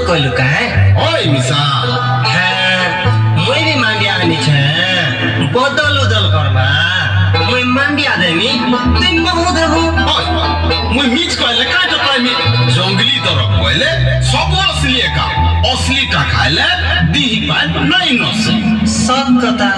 कहलु काहे ओए मिसा मुई भी मांडिया आनी छे बदल उदल करबा मुई मांडिया देनी तीन बहुत देबो ओए मुई मिच कहले का तो कहमी जंगली तरफ कहले सब असली टा खाइले दिही पाए नहीं नसे सब कथा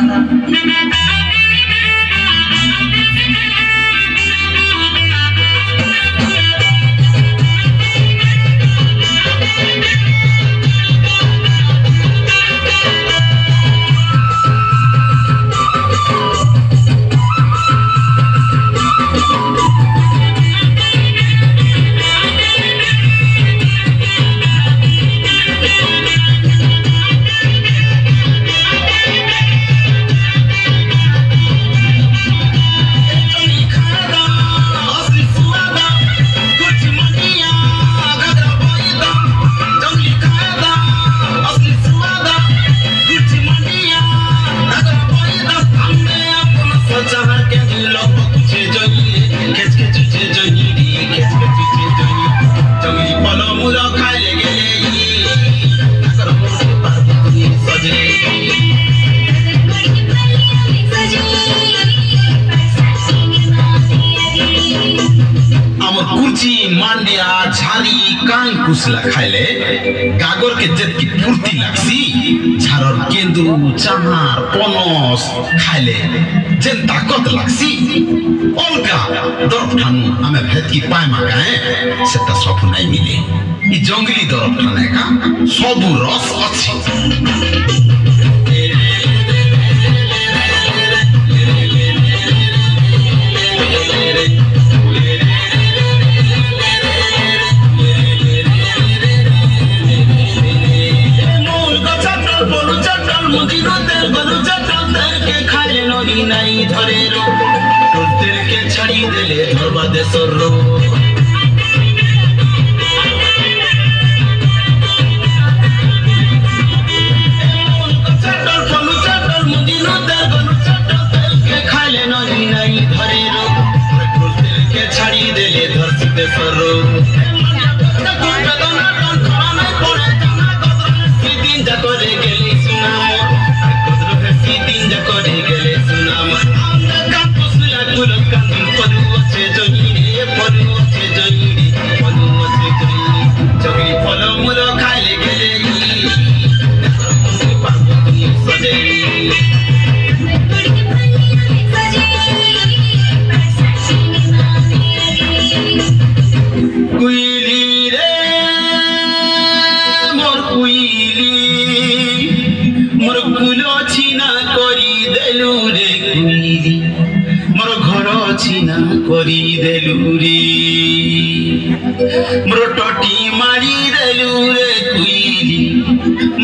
मांडिया झारी काई कुसला खाइले गागर के जेत की फुर्ती लागसी झारर केंदु चामार पनस खाइले जेन ताकत लागसी अलगा दरफ ठानु आमे भेद की पाए मागाए सेटा सब नहीं मिले ई जंगली दरफ ठाने का सब रस अछि नहीं धरे रो तेल के छड़ी देले धरबा दे सररो खाले नहीं धरे रो तेल के छड़ी देले धरसी दे सररो दिन जकोरे गेली सुना दिन जकोरे गेले करी देलु रे मोर टटी मारी देलु रे कुइली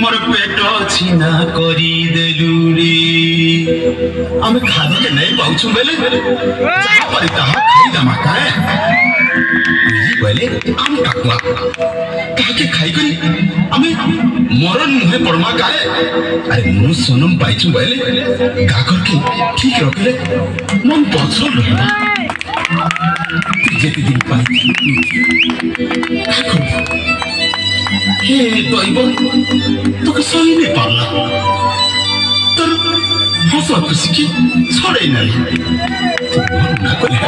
मोर पेट छिना करी देलु रे हम खादे के नहीं पाउछु बेले जहा परी तहा खाई दमा काए बेले हम काकुआ ताके खाई करी हमें मरण मुहे परमा काए अरे मु सोनम पाइछु बेले गाकर के ठीक रखले मन पछल रहला जेते दिन पाई हे दैव तो सही नहीं पारला तर हंसा खुशी की छोड़े नहीं तू ना कोले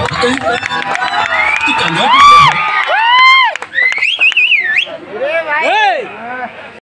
तू कांगा